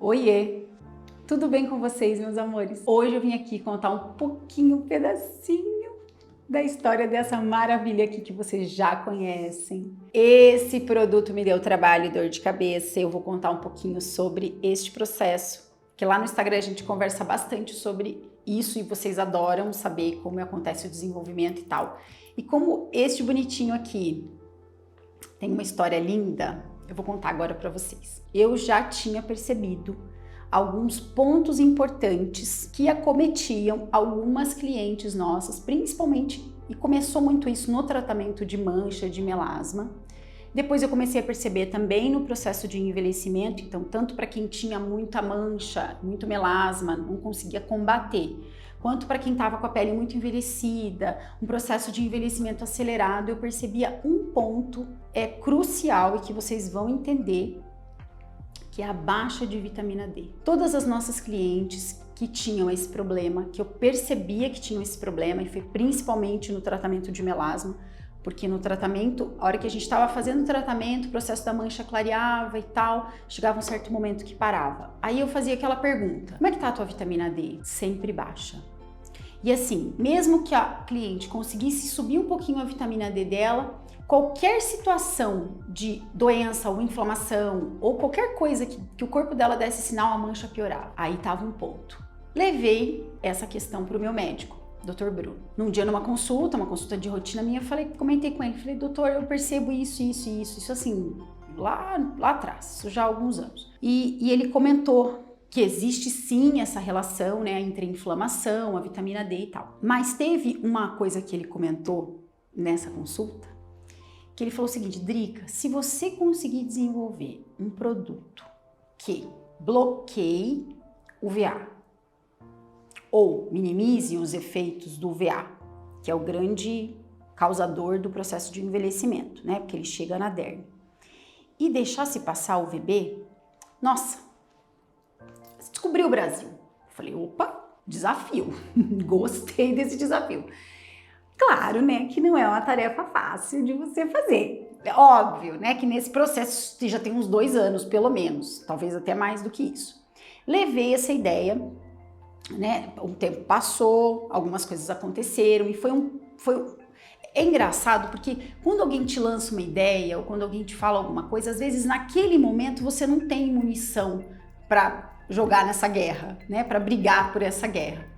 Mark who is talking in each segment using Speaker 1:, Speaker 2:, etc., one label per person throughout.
Speaker 1: Oiê! Tudo bem com vocês, meus amores? Hoje eu vim aqui contar um pouquinho, um pedacinho da história dessa maravilha aqui que vocês já conhecem. Esse produto me deu trabalho e dor de cabeça. Eu vou contar um pouquinho sobre este processo, que lá no Instagram a gente conversa bastante sobre isso e vocês adoram saber como acontece o desenvolvimento e tal. E como este bonitinho aqui tem uma história linda, eu vou contar agora para vocês. Eu já tinha percebido alguns pontos importantes que acometiam algumas clientes nossas, principalmente, e começou muito isso no tratamento de mancha, de melasma. Depois eu comecei a perceber também no processo de envelhecimento, então tanto para quem tinha muita mancha, muito melasma, não conseguia combater, quanto para quem estava com a pele muito envelhecida, um processo de envelhecimento acelerado, eu percebia um ponto crucial e que vocês vão entender, que é a baixa de vitamina D. Todas as nossas clientes que tinham esse problema, que eu percebia que tinham esse problema, e foi principalmente no tratamento de melasma, porque no tratamento, a hora que a gente estava fazendo o tratamento, o processo da mancha clareava e tal, chegava um certo momento que parava. Aí eu fazia aquela pergunta: como é que tá a tua vitamina D? Sempre baixa. E assim, mesmo que a cliente conseguisse subir um pouquinho a vitamina D dela, qualquer situação de doença ou inflamação ou qualquer coisa que o corpo dela desse sinal, a mancha piorava. Aí tava um ponto. Levei essa questão para o meu médico, Dr. Bruno. Num dia numa consulta de rotina minha, comentei com ele, falei: doutor, eu percebo isso assim, lá atrás, isso já há alguns anos. E ele comentou que existe sim essa relação, né, entre a inflamação, a vitamina D e tal. Mas teve uma coisa que ele comentou nessa consulta, que ele falou o seguinte: Drica, se você conseguir desenvolver um produto que bloqueie o VA ou minimize os efeitos do VA, que é o grande causador do processo de envelhecimento, né, porque ele chega na derme, e deixasse passar o VB, nossa, descobriu o Brasil. Falei: opa, desafio, gostei desse desafio. Claro, né, que não é uma tarefa fácil de você fazer. É óbvio, né, que nesse processo já tem uns 2 anos, pelo menos, talvez até mais do que isso. Levei essa ideia, né, o tempo passou, algumas coisas aconteceram e é engraçado porque quando alguém te lança uma ideia ou quando alguém te fala alguma coisa, às vezes naquele momento você não tem munição para jogar nessa guerra, né, para brigar por essa guerra.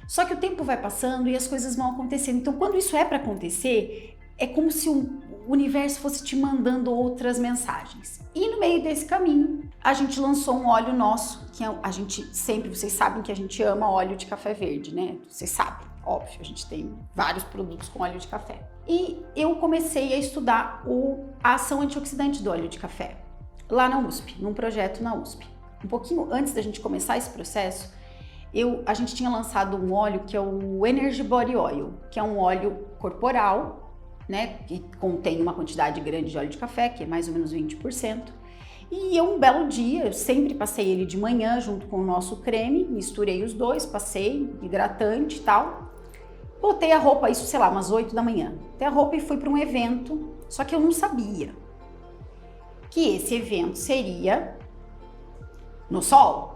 Speaker 1: Só que o tempo vai passando e as coisas vão acontecendo. Então, quando isso é para acontecer, é como se o universo fosse te mandando outras mensagens. E no meio desse caminho, a gente lançou um óleo nosso, que a gente sempre, vocês sabem que a gente ama óleo de café verde, né? Vocês sabem, óbvio, a gente tem vários produtos com óleo de café. E eu comecei a estudar a ação antioxidante do óleo de café, lá na USP, num projeto na USP. Um pouquinho antes da gente começar esse processo, a gente tinha lançado um óleo que é o Energy Body Oil, que é um óleo corporal, né, que contém uma quantidade grande de óleo de café, que é mais ou menos 20%. E um belo dia, eu sempre passei ele de manhã junto com o nosso creme, misturei os dois, passei hidratante e tal. Botei a roupa, isso sei lá, umas 8 da manhã. Botei a roupa e fui para um evento, só que eu não sabia que esse evento seria no sol.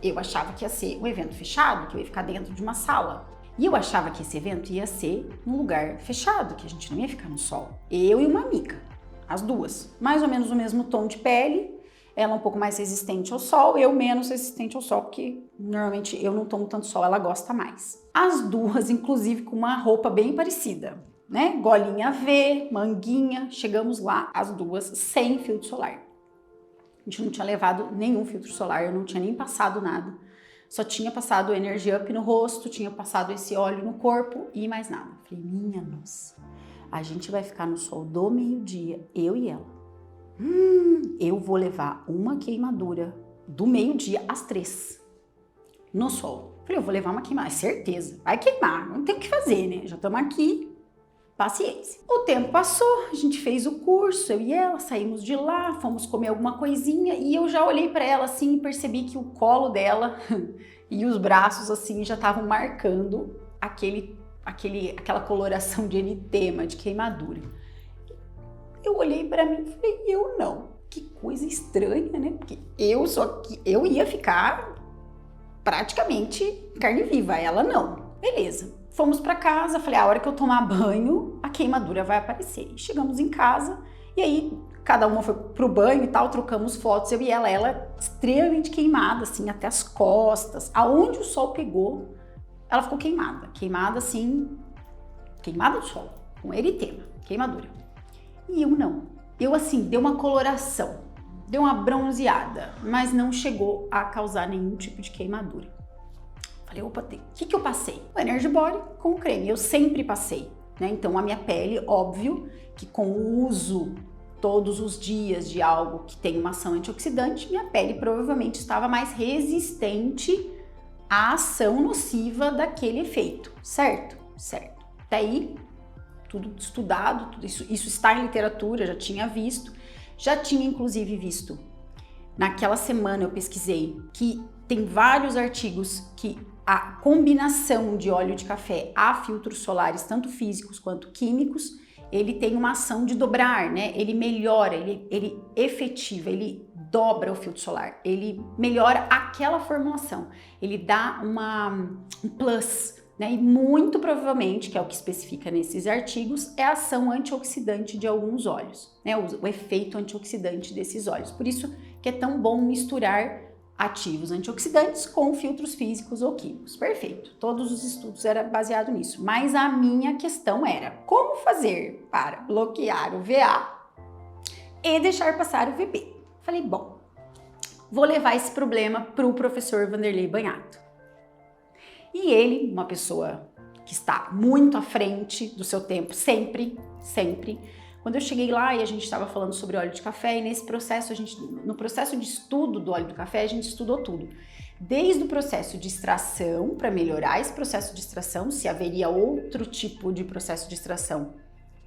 Speaker 1: Eu achava que ia ser um evento fechado, que eu ia ficar dentro de uma sala. E eu achava que esse evento ia ser num lugar fechado, que a gente não ia ficar no sol. Eu e uma amiga, as duas, mais ou menos o mesmo tom de pele, ela um pouco mais resistente ao sol, eu menos resistente ao sol, porque normalmente eu não tomo tanto sol, ela gosta mais. As duas, inclusive, com uma roupa bem parecida, né? Golinha V, manguinha, chegamos lá, as duas sem filtro solar. A gente não tinha levado nenhum filtro solar, eu não tinha nem passado nada. Só tinha passado o Energy Up no rosto, tinha passado esse óleo no corpo e mais nada. Falei: minha nossa, a gente vai ficar no sol do meio-dia, eu e ela. Eu vou levar uma queimadura do meio-dia às 3 no sol. Falei: eu vou levar uma queimada, certeza, vai queimar, não tem o que fazer, né? Já estamos aqui. Paciência. O tempo passou, a gente fez o curso, eu e ela, saímos de lá, fomos comer alguma coisinha e eu já olhei para ela assim e percebi que o colo dela e os braços assim já estavam marcando aquela coloração de eritema, de queimadura. Eu olhei para mim e falei: eu não. que coisa estranha, né? Porque eu ia ficar praticamente carne viva, ela não. Beleza. Fomos para casa, falei, a hora que eu tomar banho, a queimadura vai aparecer. E chegamos em casa, e aí cada uma foi pro banho e tal, trocamos fotos, eu e ela extremamente queimada, assim, até as costas. Aonde o sol pegou, ela ficou queimada assim, queimada do sol, com eritema, queimadura. E eu não. Eu, assim, deu uma coloração, deu uma bronzeada, mas não chegou a causar nenhum tipo de queimadura. Falei, opa, o que eu passei? O Energy Body com o creme, eu sempre passei, né? Então a minha pele, óbvio, que com o uso todos os dias de algo que tem uma ação antioxidante, minha pele provavelmente estava mais resistente à ação nociva daquele efeito, certo? Certo. Até aí, tudo estudado, tudo isso está em literatura, já tinha visto, já tinha inclusive visto. Naquela semana eu pesquisei que tem vários artigos que a combinação de óleo de café a filtros solares, tanto físicos quanto químicos, ele tem uma ação de dobrar, né? Ele melhora, ele efetiva, ele dobra o filtro solar, ele melhora aquela formulação, ele dá um plus, né? E muito provavelmente, que é o que especifica nesses artigos, é a ação antioxidante de alguns óleos, né? O efeito antioxidante desses óleos. Por isso que é tão bom misturar ativos antioxidantes com filtros físicos ou químicos. Perfeito. Todos os estudos eram baseados nisso. Mas a minha questão era como fazer para bloquear o VA e deixar passar o VB. Falei, bom, vou levar esse problema para o professor Vanderlei Banhato. E ele, uma pessoa que está muito à frente do seu tempo, sempre. Quando eu cheguei lá e a gente estava falando sobre óleo de café, e nesse processo, no processo de estudo do óleo do café, a gente estudou tudo. Desde o processo de extração, para melhorar esse processo de extração, se haveria outro tipo de processo de extração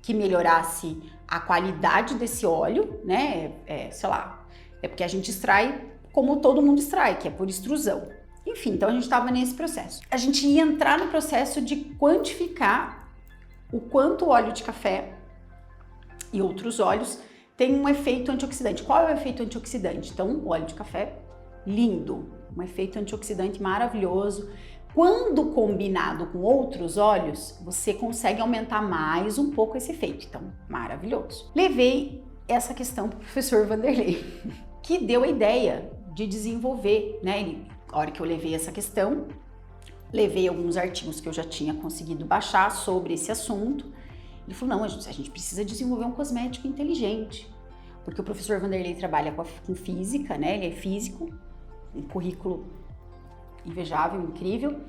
Speaker 1: que melhorasse a qualidade desse óleo, né? Sei lá, é porque a gente extrai como todo mundo extrai, que é por extrusão. Enfim, então a gente estava nesse processo. A gente ia entrar no processo de quantificar o quanto o óleo de café e outros óleos têm um efeito antioxidante. Qual é o efeito antioxidante? Então, o óleo de café, lindo, um efeito antioxidante maravilhoso. Quando combinado com outros óleos, você consegue aumentar mais um pouco esse efeito. Então, maravilhoso. Levei essa questão para o professor Vanderlei, que deu a ideia de desenvolver, né? A hora que eu levei essa questão, levei alguns artigos que eu já tinha conseguido baixar sobre esse assunto. Ele falou, não, a gente precisa desenvolver um cosmético inteligente, porque o professor Vanderlei trabalha com física, né? Ele é físico, um currículo invejável, incrível,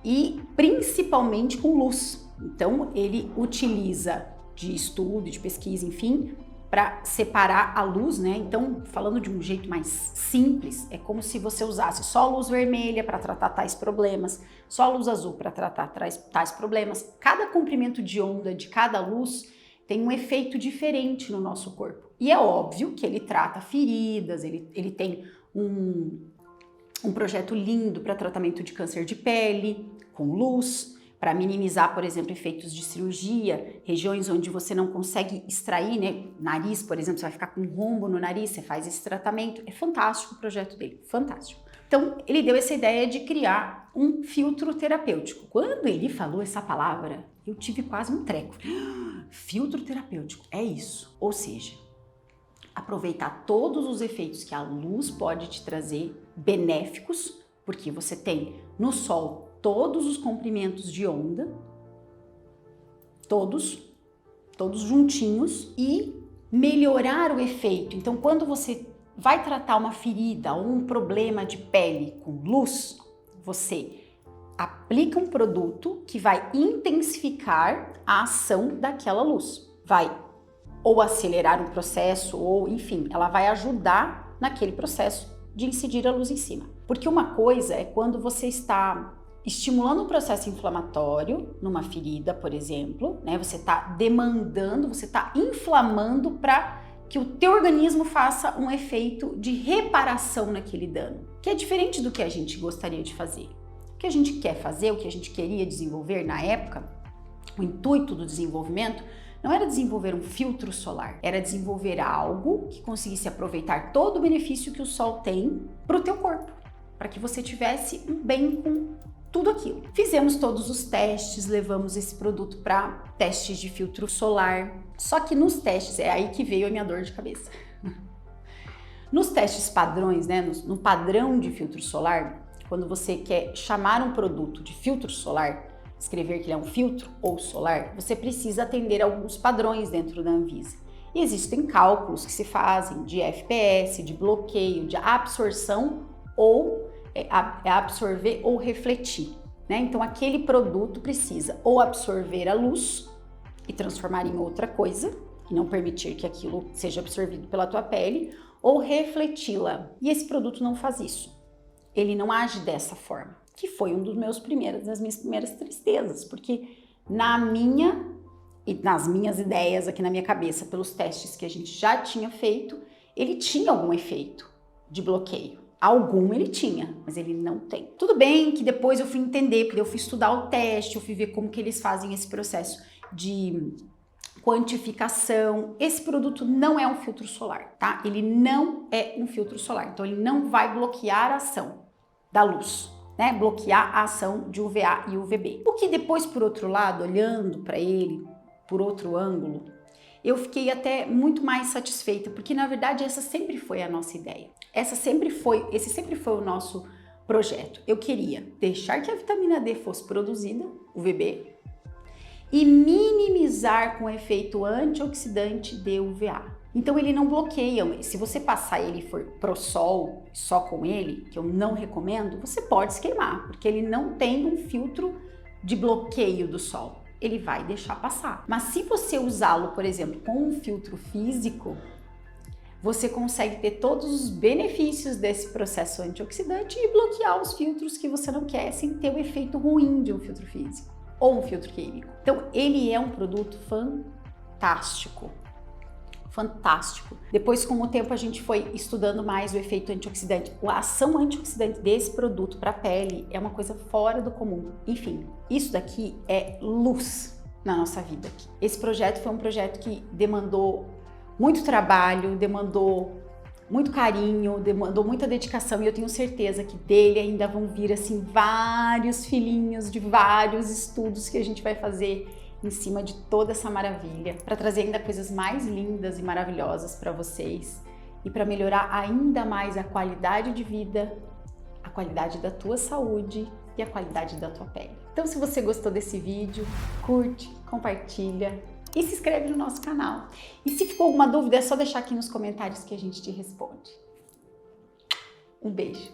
Speaker 1: e principalmente com luz. Então, ele utiliza de estudo, de pesquisa, enfim, para separar a luz, né? Então, falando de um jeito mais simples, é como se você usasse só a luz vermelha para tratar tais problemas, só a luz azul para tratar tais problemas. Cada comprimento de onda de cada luz tem um efeito diferente no nosso corpo. E é óbvio que ele trata feridas, ele tem um projeto lindo para tratamento de câncer de pele, com luz, para minimizar, por exemplo, efeitos de cirurgia, regiões onde você não consegue extrair, né? Nariz, por exemplo, você vai ficar com um rombo no nariz, você faz esse tratamento. É fantástico o projeto dele, fantástico. Então, ele deu essa ideia de criar um filtro terapêutico. Quando ele falou essa palavra, eu tive quase um treco. Filtro terapêutico, é isso. Ou seja, aproveitar todos os efeitos que a luz pode te trazer, benéficos, porque você tem no sol todos os comprimentos de onda, todos juntinhos, e melhorar o efeito. Então, quando você vai tratar uma ferida ou um problema de pele com luz, você aplica um produto que vai intensificar a ação daquela luz. Vai ou acelerar um processo, ou enfim, ela vai ajudar naquele processo de incidir a luz em cima. Porque uma coisa é quando você está estimulando um processo inflamatório numa ferida, por exemplo, né? Você está demandando, você está inflamando para que o teu organismo faça um efeito de reparação naquele dano, que é diferente do que a gente gostaria de fazer. O que a gente quer fazer, o que a gente queria desenvolver na época, o intuito do desenvolvimento, não era desenvolver um filtro solar, era desenvolver algo que conseguisse aproveitar todo o benefício que o sol tem para o teu corpo, para que você tivesse um bem com tudo aquilo. Fizemos todos os testes, levamos esse produto para testes de filtro solar, só que nos testes, é aí que veio a minha dor de cabeça. Nos testes padrões, né, no padrão de filtro solar, quando você quer chamar um produto de filtro solar, escrever que ele é um filtro ou solar, você precisa atender alguns padrões dentro da Anvisa. E existem cálculos que se fazem de FPS, de bloqueio, de absorção ou absorver ou refletir, né? Então aquele produto precisa ou absorver a luz e transformar em outra coisa, e não permitir que aquilo seja absorvido pela tua pele, ou refleti-la. E esse produto não faz isso. Ele não age dessa forma, que foi das minhas primeiras tristezas, porque nas minhas ideias aqui na minha cabeça, pelos testes que a gente já tinha feito, ele tinha algum efeito de bloqueio. Algum ele tinha, mas ele não tem. Tudo bem que depois eu fui entender, porque eu fui estudar o teste, eu fui ver como que eles fazem esse processo de quantificação. Esse produto não é um filtro solar, tá? Ele não é um filtro solar, então ele não vai bloquear a ação da luz, né? Bloquear a ação de UVA e UVB. O que depois, por outro lado, olhando para ele por outro ângulo, eu fiquei até muito mais satisfeita, porque na verdade essa sempre foi a nossa ideia. Esse sempre foi o nosso projeto. Eu queria deixar que a vitamina D fosse produzida, UVB, e minimizar com o efeito antioxidante de UVA. Então ele não bloqueia. Se você passar ele e for pro sol só com ele, que eu não recomendo, você pode se queimar, porque ele não tem um filtro de bloqueio do sol. Ele vai deixar passar. Mas se você usá-lo, por exemplo, com um filtro físico, você consegue ter todos os benefícios desse processo antioxidante e bloquear os filtros que você não quer sem ter o efeito ruim de um filtro físico ou um filtro químico. Então ele é um produto fantástico. Fantástico. Depois, com o tempo, a gente foi estudando mais o efeito antioxidante. A ação antioxidante desse produto para a pele é uma coisa fora do comum. Enfim, isso daqui é luz na nossa vida aqui. Esse projeto foi um projeto que demandou muito trabalho, demandou muito carinho, demandou muita dedicação, e eu tenho certeza que dele ainda vão vir assim vários filhinhos de vários estudos que a gente vai fazer em cima de toda essa maravilha, para trazer ainda coisas mais lindas e maravilhosas para vocês e para melhorar ainda mais a qualidade de vida, a qualidade da tua saúde e a qualidade da tua pele. Então, se você gostou desse vídeo, curte, compartilha e se inscreve no nosso canal. E se ficou alguma dúvida, é só deixar aqui nos comentários que a gente te responde. Um beijo!